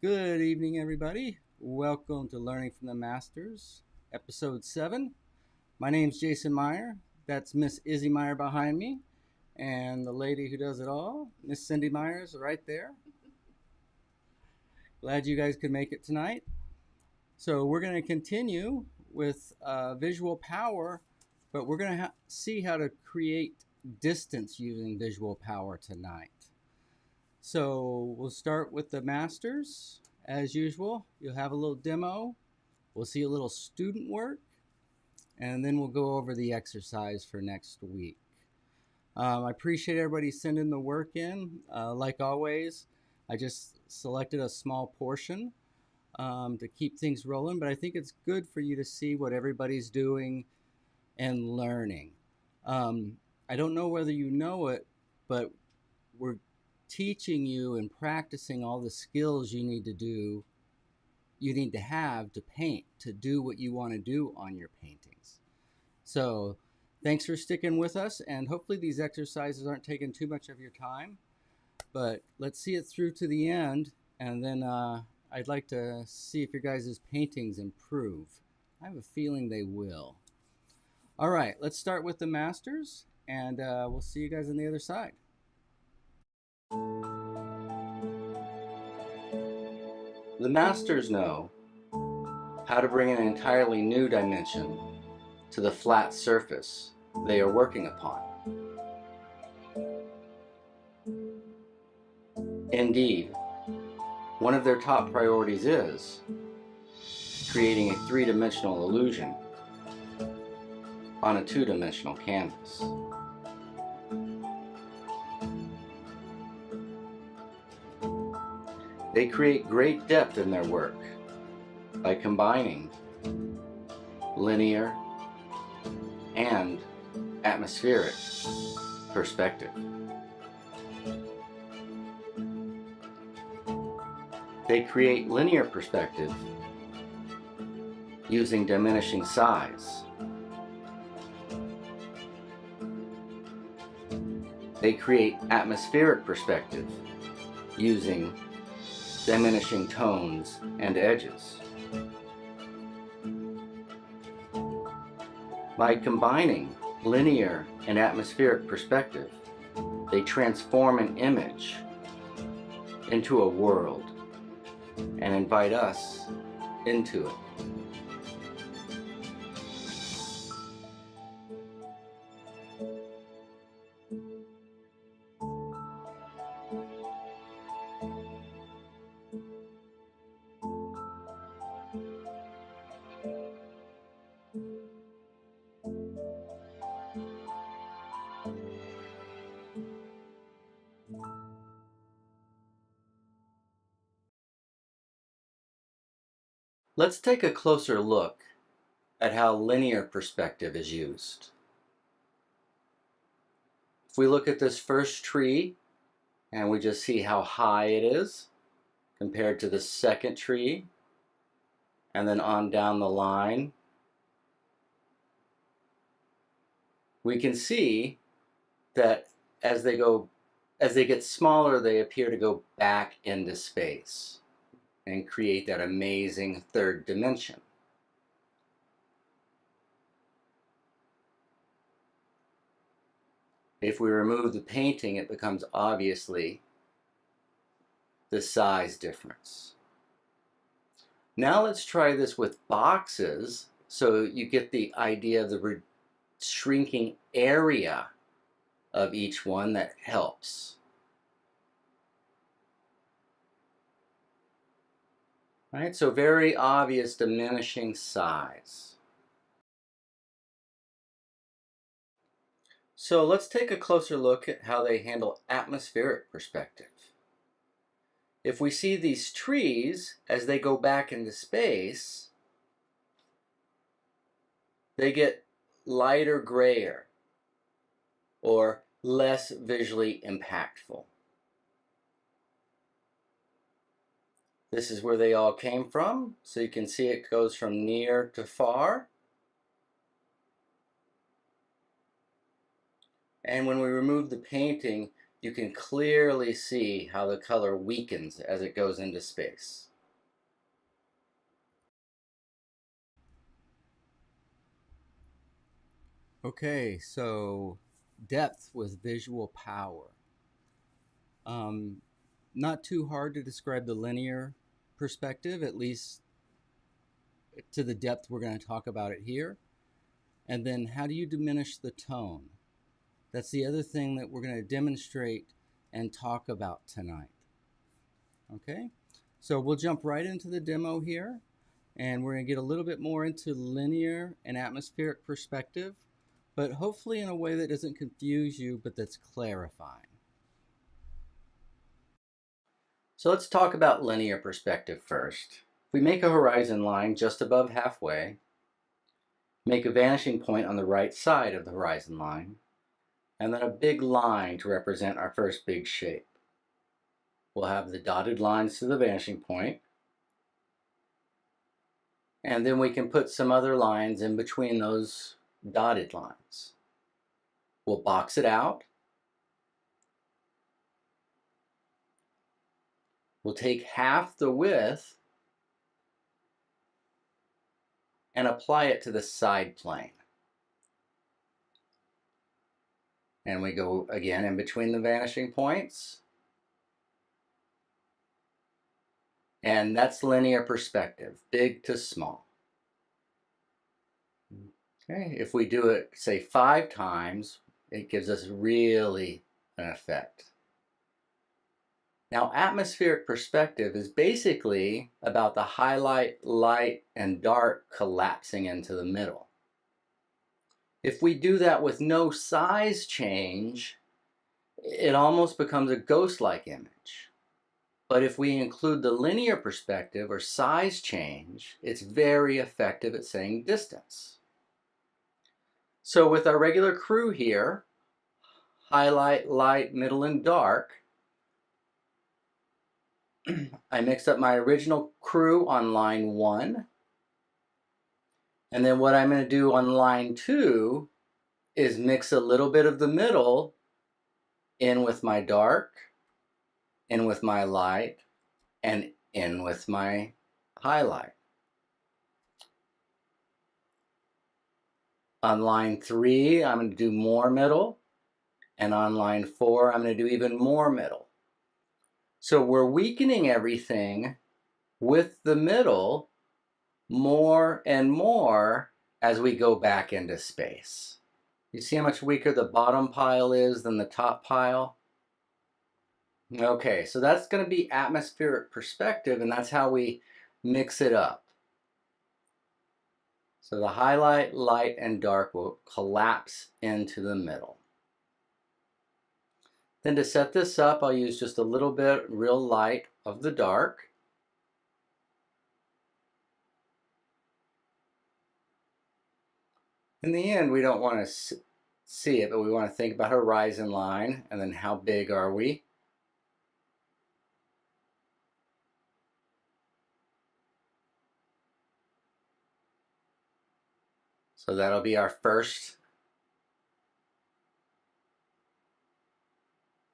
Good evening, everybody. Welcome to Learning from the Masters, Episode 7. My name's Jason Meyer. That's Miss Izzy Meyer behind me. And the lady who does it all, Miss Cindy Myers, right there. Glad you guys could make it tonight. So we're going to continue with visual power, but we're going to see how to create distance using visual power tonight. So we'll start with the masters. As usual, you'll have a little demo. We'll see a little student work, and then we'll go over the exercise for next week. I appreciate everybody sending the work in. Like always, I just selected a small portion to keep things rolling, but I think it's good for you to see what everybody's doing and learning. I don't know whether you know it, but we're teaching you and practicing all the skills you need to have to paint, to do what you want to do on your paintings. So thanks for sticking with us, and hopefully these exercises aren't taking too much of your time, but let's see it through to the end, and then I'd like to see if your guys' paintings improve. I have a feeling they will. All right, let's start with the masters, and we'll see you guys on the other side. The masters know how to bring an entirely new dimension to the flat surface they are working upon. Indeed, one of their top priorities is creating a three-dimensional illusion on a two-dimensional canvas. They create great depth in their work by combining linear and atmospheric perspective. They create linear perspective using diminishing size. They create atmospheric perspective using diminishing tones and edges. By combining linear and atmospheric perspective, they transform an image into a world and invite us into it. Let's take a closer look at how linear perspective is used. If we look at this first tree and we just see how high it is compared to the second tree, and then on down the line, we can see that as they get smaller, they appear to go back into space and create that amazing third dimension. If we remove the painting, it becomes obviously the size difference. Now let's try this with boxes so you get the idea of the shrinking area of each one that helps. Right, so very obvious diminishing size. So let's take a closer look at how they handle atmospheric perspective. If we see these trees as they go back into space, they get lighter grayer or less visually impactful. This is where they all came from, so you can see it goes from near to far. And when we remove the painting, you can clearly see how the color weakens as it goes into space. Okay, so depth with visual power. Um, Not too hard to describe the linear perspective, at least to the depth we're going to talk about it here. And then how do you diminish the tone? That's the other thing that we're going to demonstrate and talk about tonight. Okay, so we'll jump right into the demo here, and we're going to get a little bit more into linear and atmospheric perspective, but hopefully in a way that doesn't confuse you, but that's clarifying. So let's talk about linear perspective first. We make a horizon line just above halfway, make a vanishing point on the right side of the horizon line, and then a big line to represent our first big shape. We'll have the dotted lines to the vanishing point, and then we can put some other lines in between those dotted lines. We'll box it out. We'll take half the width and apply it to the side plane. And we go again in between the vanishing points. And that's linear perspective, big to small. Okay, if we do it, say 5 times, it gives us really an effect. Now, atmospheric perspective is basically about the highlight, light, and dark collapsing into the middle. If we do that with no size change, it almost becomes a ghost-like image. But if we include the linear perspective or size change, it's very effective at saying distance. So with our regular crew here, highlight, light, middle, and dark, I mixed up my original crew on line 1. And then what I'm going to do on line 2 is mix a little bit of the middle in with my dark, in with my light, and in with my highlight. On line 3, I'm going to do more middle. And on line 4, I'm going to do even more middle. So we're weakening everything with the middle more and more as we go back into space. You see how much weaker the bottom pile is than the top pile? Okay, so that's going to be atmospheric perspective, and that's how we mix it up. So the highlight, light, and dark will collapse into the middle. Then to set this up, I'll use just a little bit real light of the dark. In the end, we don't want to see it, but we want to think about horizon line, and then how big are we? So that'll be our first.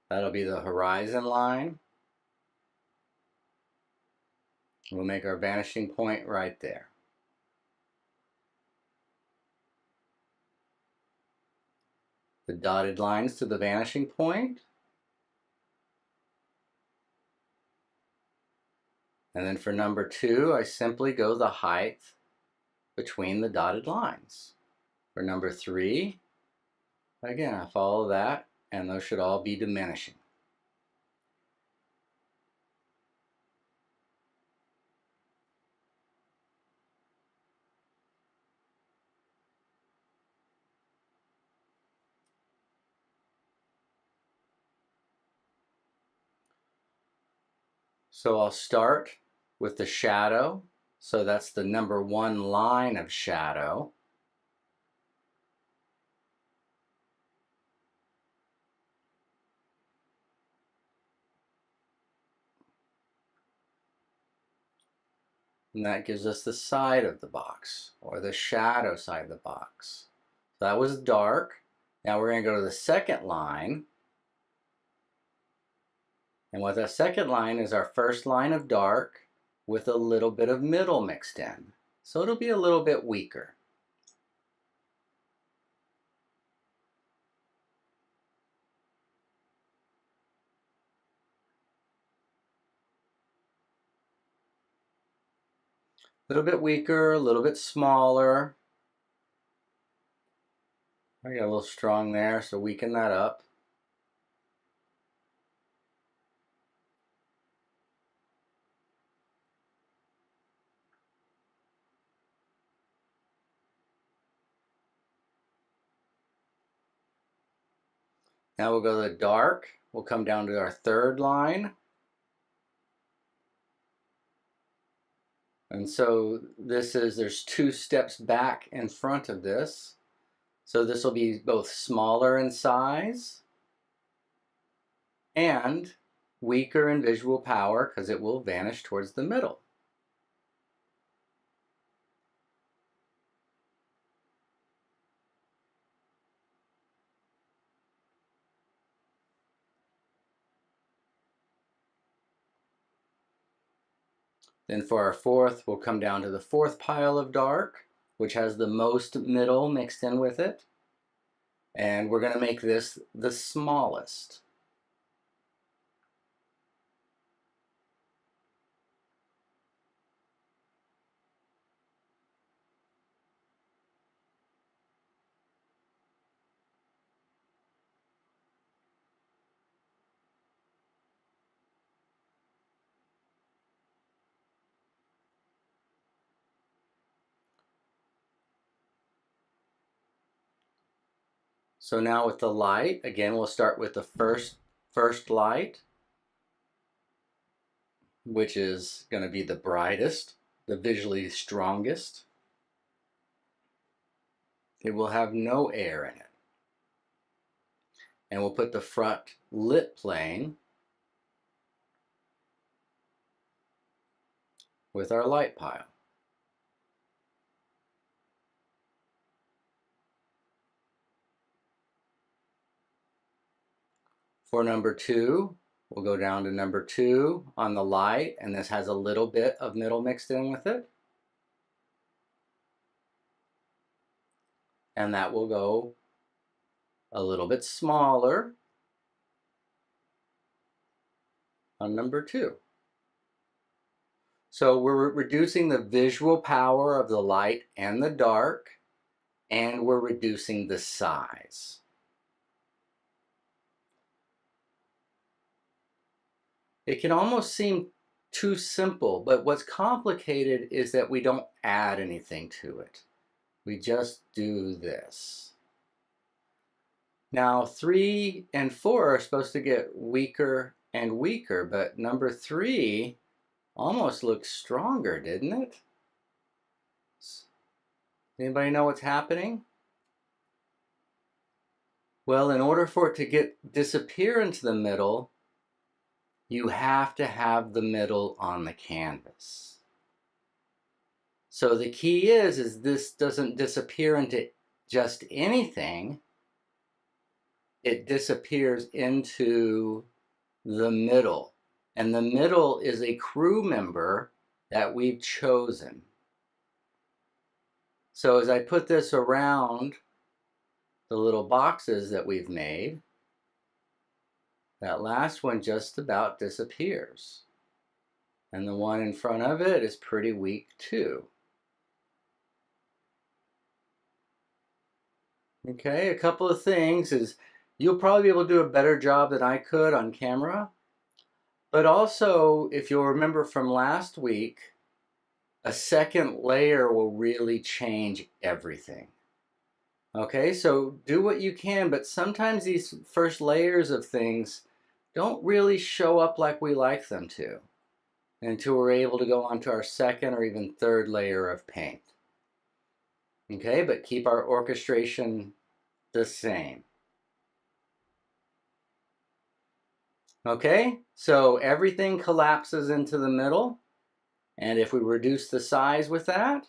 That'll be the horizon line. We'll make our vanishing point right there. The dotted lines to the vanishing point. And then for number 2, I simply go the height between the dotted lines. For number 3, again, I follow that, and those should all be diminishing. So I'll start with the shadow. So that's the number 1 line of shadow. And that gives us the side of the box, or the shadow side of the box. So that was dark. Now we're going to go to the second line. And what that second line is our first line of dark with a little bit of middle mixed in. So it'll be a little bit weaker. A little bit weaker, a little bit smaller. I got a little strong there, so weaken that up. Now we'll go to the dark. We'll come down to our third line. And so there's 2 steps back in front of this. So this will be both smaller in size and weaker in visual power because it will vanish towards the middle. Then for our fourth, we'll come down to the fourth pile of dark, which has the most middle mixed in with it. And we're going to make this the smallest. So now with the light, again, we'll start with the first light, which is going to be the brightest, the visually strongest. It will have no air in it. And we'll put the front lit plane with our light pile. For number 2, we'll go down to number 2 on the light, and this has a little bit of middle mixed in with it. And that will go a little bit smaller on number 2. So we're reducing the visual power of the light and the dark, and we're reducing the size. It can almost seem too simple, but what's complicated is that we don't add anything to it. We just do this. Now 3 and 4 are supposed to get weaker and weaker, but number 3 almost looks stronger, didn't it? Anybody know what's happening? Well, in order for it to disappear into the middle, you have to have the middle on the canvas. So the key is this doesn't disappear into just anything. It disappears into the middle. And the middle is a crew member that we've chosen. So as I put this around the little boxes that we've made, that last one just about disappears. And the one in front of it is pretty weak too. Okay, a couple of things is you'll probably be able to do a better job than I could on camera. But also, if you'll remember from last week, a second layer will really change everything. Okay, so do what you can, but sometimes these first layers of things don't really show up like we like them to until we're able to go on to our second or even third layer of paint. Okay, but keep our orchestration the same. Okay, so everything collapses into the middle, and if we reduce the size with that,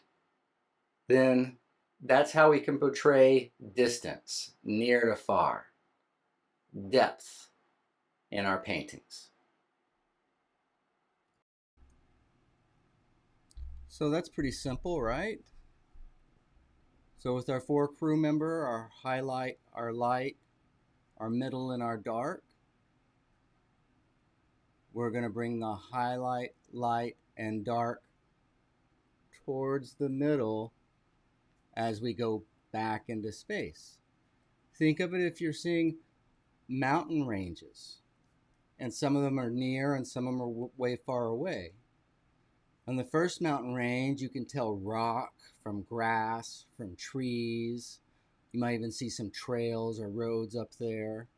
then that's how we can portray distance, near to far, depth in our paintings. So that's pretty simple, right? So with our 4 crew member, our highlight, our light, our middle, and our dark, we're going to bring the highlight, light, and dark towards the middle as we go back into space. Think of it if you're seeing mountain ranges, and some of them are near and some of them are way far away. On the first mountain range, you can tell rock from grass, from trees. You might even see some trails or roads up there.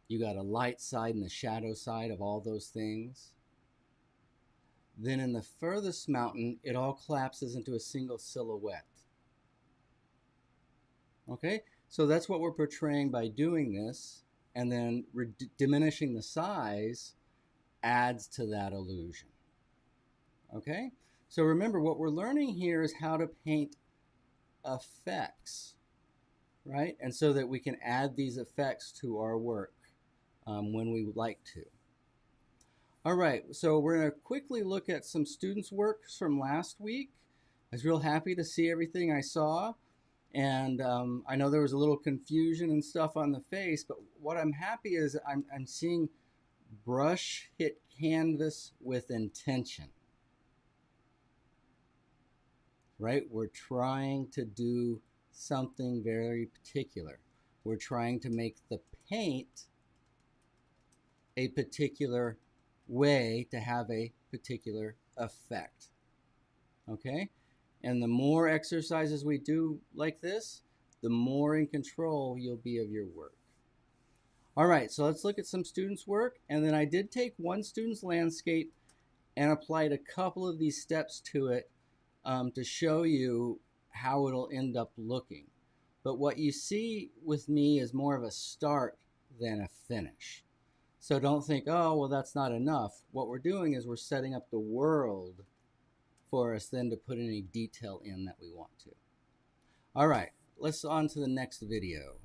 You got a light side and the shadow side of all those things. Then in the furthest mountain, it all collapses into a single silhouette. Okay, so that's what we're portraying by doing this, and then diminishing the size adds to that illusion. Okay, so remember what we're learning here is how to paint effects, right? And so that we can add these effects to our work when we would like to. All right, so we're going to quickly look at some students' works from last week. I was real happy to see everything I saw, and I know there was a little confusion and stuff on the face, but what I'm happy is I'm seeing brush hit canvas with intention. Right? We're trying to do something very particular. We're trying to make the paint a particular way to have a particular effect. Okay? And the more exercises we do like this, the more in control you'll be of your work. All right, so let's look at some students' work. And then I did take one student's landscape and applied a couple of these steps to it to show you how it'll end up looking. But what you see with me is more of a start than a finish. So don't think, oh, well, that's not enough. What we're doing is we're setting up the world for us then to put any detail in that we want to. All right, let's on to the next video.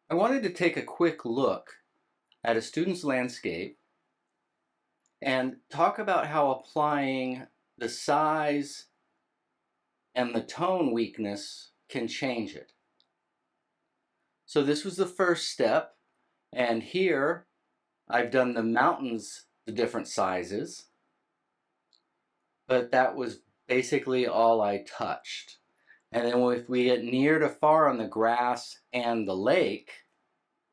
I wanted to take a quick look at a student's landscape and talk about how applying the size and the tone weakness can change it. So this was the first step, and here I've done the mountains the different sizes, but that was basically all I touched. And then if we get near to far on the grass and the lake,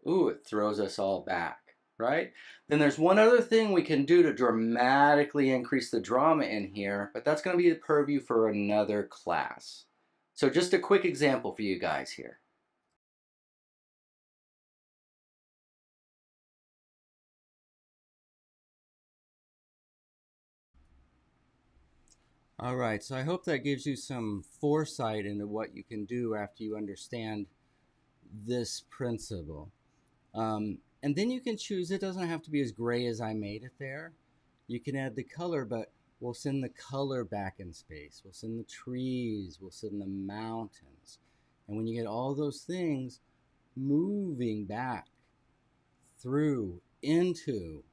ooh, it throws us all back, right? Then there's one other thing we can do to dramatically increase the drama in here, but that's going to be the purview for another class. So just a quick example for you guys here. All right, so I hope that gives you some foresight into what you can do after you understand this principle. And then you can choose, it doesn't have to be as gray as I made it there. You can add the color, but we'll send the color back in space. We'll send the trees, we'll send the mountains. And when you get all those things moving back through into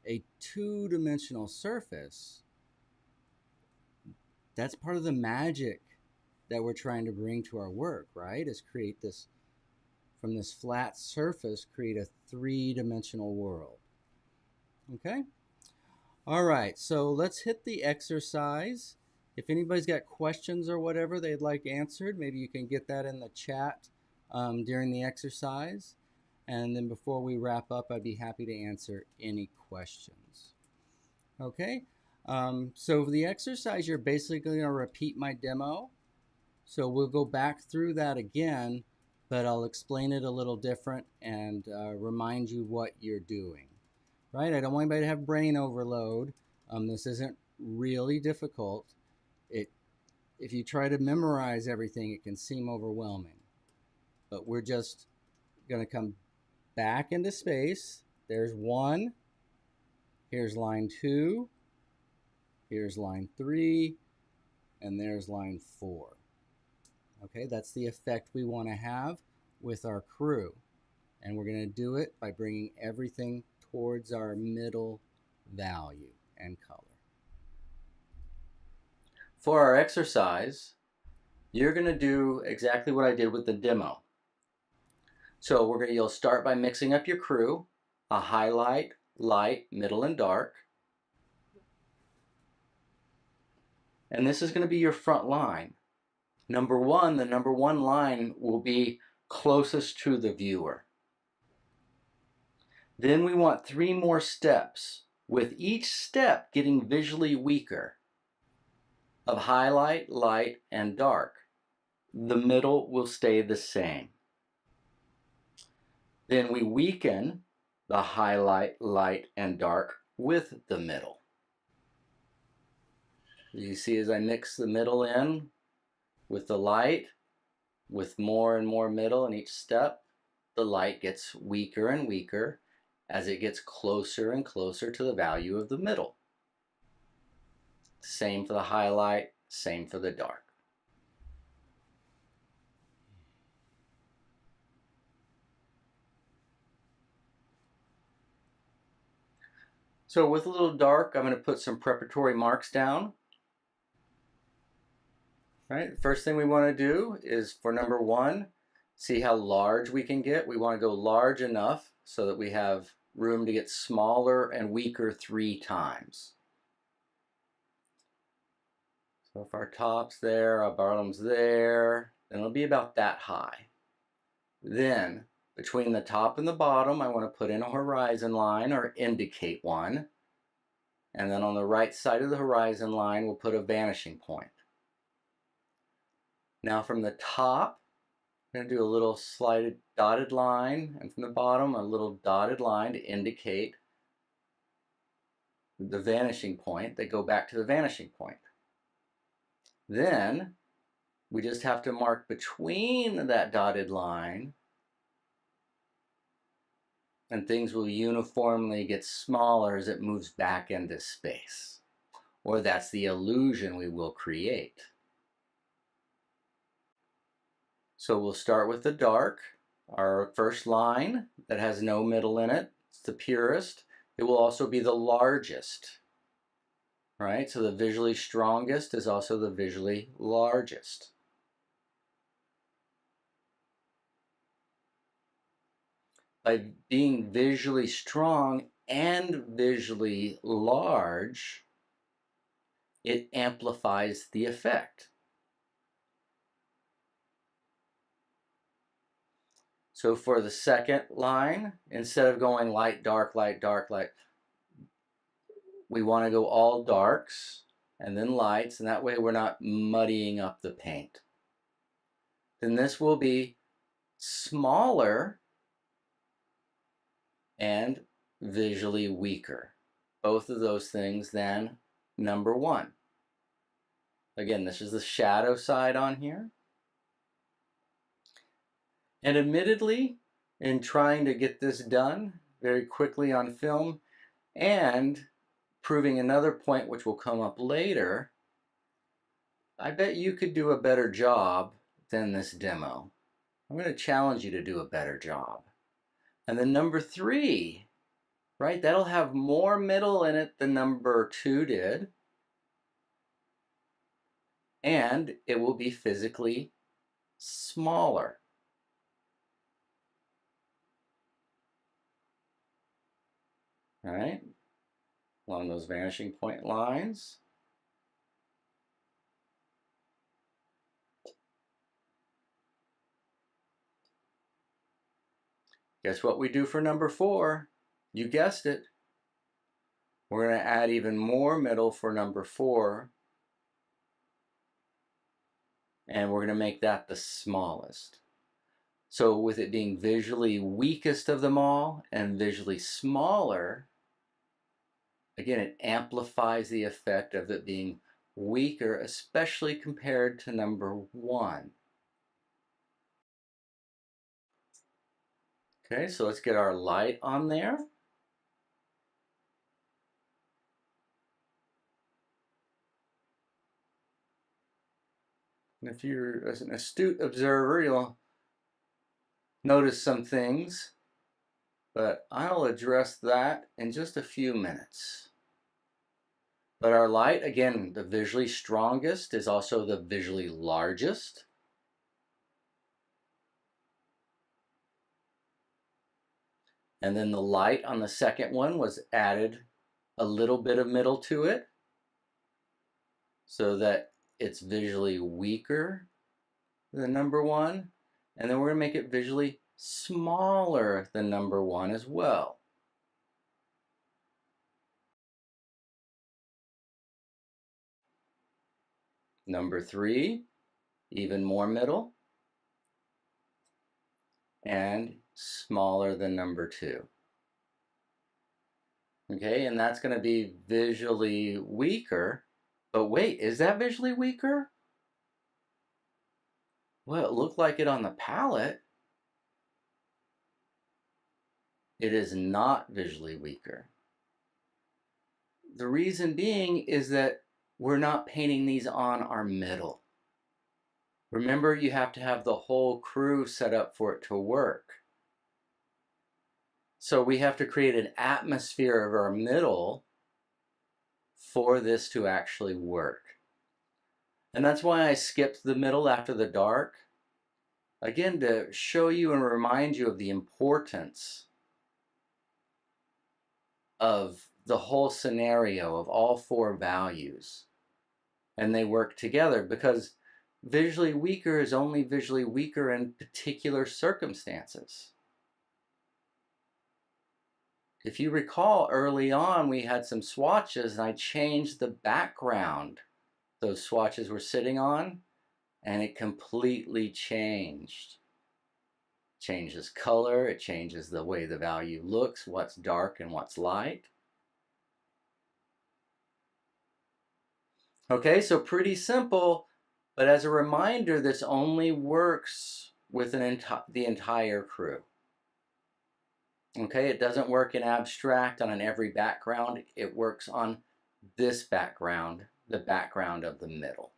a two-dimensional surface, that's part of the magic that we're trying to bring to our work, right? Is create this, from this flat surface, create a three-dimensional world. Okay? All right, so let's hit the exercise. If anybody's got questions or whatever they'd like answered, maybe you can get that in the chat during the exercise. And then before we wrap up, I'd be happy to answer any questions. Okay? So for the exercise, you're basically going to repeat my demo. So we'll go back through that again, but I'll explain it a little different and remind you what you're doing. Right? I don't want anybody to have brain overload. This isn't really difficult. If you try to memorize everything, it can seem overwhelming. But we're just going to come back into space. There's 1. Here's line 2. Here's line 3. And there's line 4. Okay, that's the effect we want to have with our crew. And we're going to do it by bringing everything towards our middle value and color. For our exercise, you're going to do exactly what I did with the demo. So you'll start by mixing up your crew, a highlight, light, middle, and dark. And this is going to be your front line. Number 1, the number 1 line will be closest to the viewer. Then we want 3 more steps, with each step getting visually weaker, of highlight, light, and dark. The middle will stay the same. Then we weaken the highlight, light, and dark with the middle. You see as I mix the middle in with the light, with more and more middle in each step, the light gets weaker and weaker as it gets closer and closer to the value of the middle. Same for the highlight, same for the dark. So with a little dark, I'm going to put some preparatory marks down. Right, first thing we want to do is for number 1, see how large we can get. We want to go large enough so that we have room to get smaller and weaker 3 times. So if our top's there, our bottom's there, then it'll be about that high. Then between the top and the bottom, I want to put in a horizon line or indicate one. And then on the right side of the horizon line, we'll put a vanishing point. Now from the top, I'm going to do a little slided dotted line, and from the bottom, a little dotted line to indicate the vanishing point. They go back to the vanishing point. Then we just have to mark between that dotted line, and things will uniformly get smaller as it moves back into space. Or that's the illusion we will create. So we'll start with the dark, our first line that has no middle in it. It's the purest. It will also be the largest, right? So the visually strongest is also the visually largest. By being visually strong and visually large, it amplifies the effect. So for the second line, instead of going light, dark, light, dark, light, we want to go all darks and then lights, and that way we're not muddying up the paint. Then this will be smaller and visually weaker. Both of those things than number 1. Again, this is the shadow side on here. And admittedly, in trying to get this done very quickly on film and proving another point which will come up later, I bet you could do a better job than this demo. I'm going to challenge you to do a better job. And then number 3, right, that'll have more middle in it than number 2 did. And it will be physically smaller. All right, along those vanishing point lines. Guess what we do for number 4? You guessed it. We're going to add even more middle for number 4. And we're going to make that the smallest. So with it being visually weakest of them all and visually smaller, again, it amplifies the effect of it being weaker, especially compared to number 1. Okay, so let's get our light on there. And if you're an astute observer, you'll notice some things, but I'll address that in just a few minutes. But our light, again, the visually strongest is also the visually largest. And then the light on the second one was added a little bit of middle to it so that it's visually weaker than number 1. And then we're going to make it visually smaller than number 1 as well. Number 3, even more middle, and smaller than number 2. Okay, and that's going to be visually weaker. But wait, is that visually weaker? Well, it looked like it on the palette. It is not visually weaker. The reason being is that we're not painting these on our middle. Remember, you have to have the whole crew set up for it to work. So we have to create an atmosphere of our middle for this to actually work. And that's why I skipped the middle after the dark. Again, to show you and remind you of the importance of the whole scenario of all 4 values. And they work together, because visually weaker is only visually weaker in particular circumstances. If you recall, early on we had some swatches and I changed the background those swatches were sitting on, and it completely changed. Changes color, it changes the way the value looks, what's dark and what's light. Okay, so pretty simple, but as a reminder, this only works with the entire crew. Okay, it doesn't work in abstract on every background. It works on this background, the background of the middle.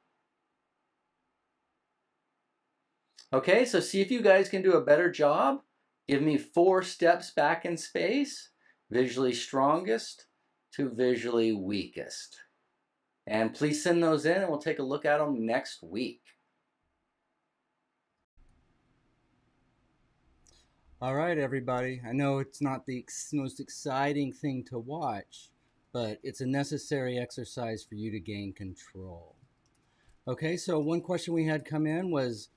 Okay, so see if you guys can do a better job. Give me 4 steps back in space, visually strongest to visually weakest. And please send those in and we'll take a look at them next week. All right, everybody. I know it's not the most exciting thing to watch, but it's a necessary exercise for you to gain control. Okay, so one question we had come in was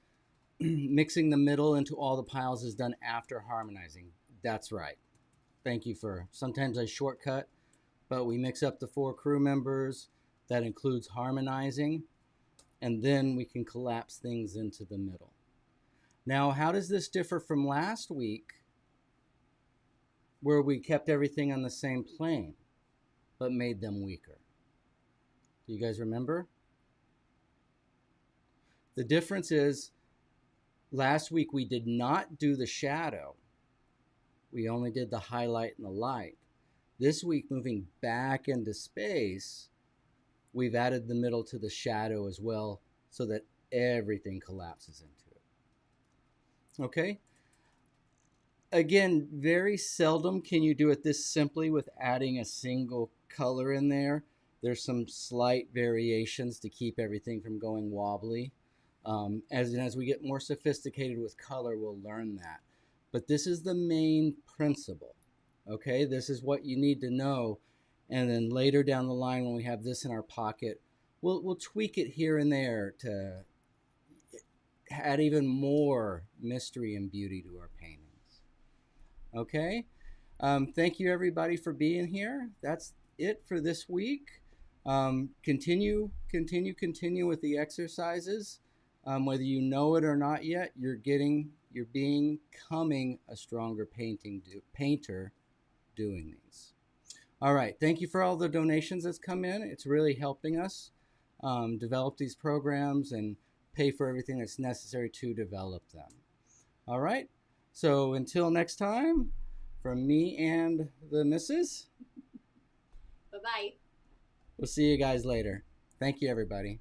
mixing the middle into all the piles is done after harmonizing. That's right. Thank you for, sometimes I shortcut, but we mix up the 4 crew members. That includes harmonizing, and then we can collapse things into the middle. Now, how does this differ from last week, where we kept everything on the same plane, but made them weaker? Do you guys remember? The difference is, last week we did not do the shadow. We only did the highlight and the light. This week, moving back into space, we've added the middle to the shadow as well, so that everything collapses into it. Okay? Again, very seldom can you do it this simply with adding a single color in there. There's some slight variations to keep everything from going wobbly. As we get more sophisticated with color, we'll learn that. But this is the main principle. Okay? This is what you need to know. And then later down the line, when we have this in our pocket, we'll tweak it here and there to add even more mystery and beauty to our paintings. Okay? Thank you, everybody, for being here. That's it for this week. Continue with the exercises. Whether you know it or not yet, you're becoming a stronger painter doing these. All right, thank you for all the donations that's come in. It's really helping us develop these programs and pay for everything that's necessary to develop them. All right, so until next time, from me and the missus. Bye-bye. We'll see you guys later. Thank you, everybody.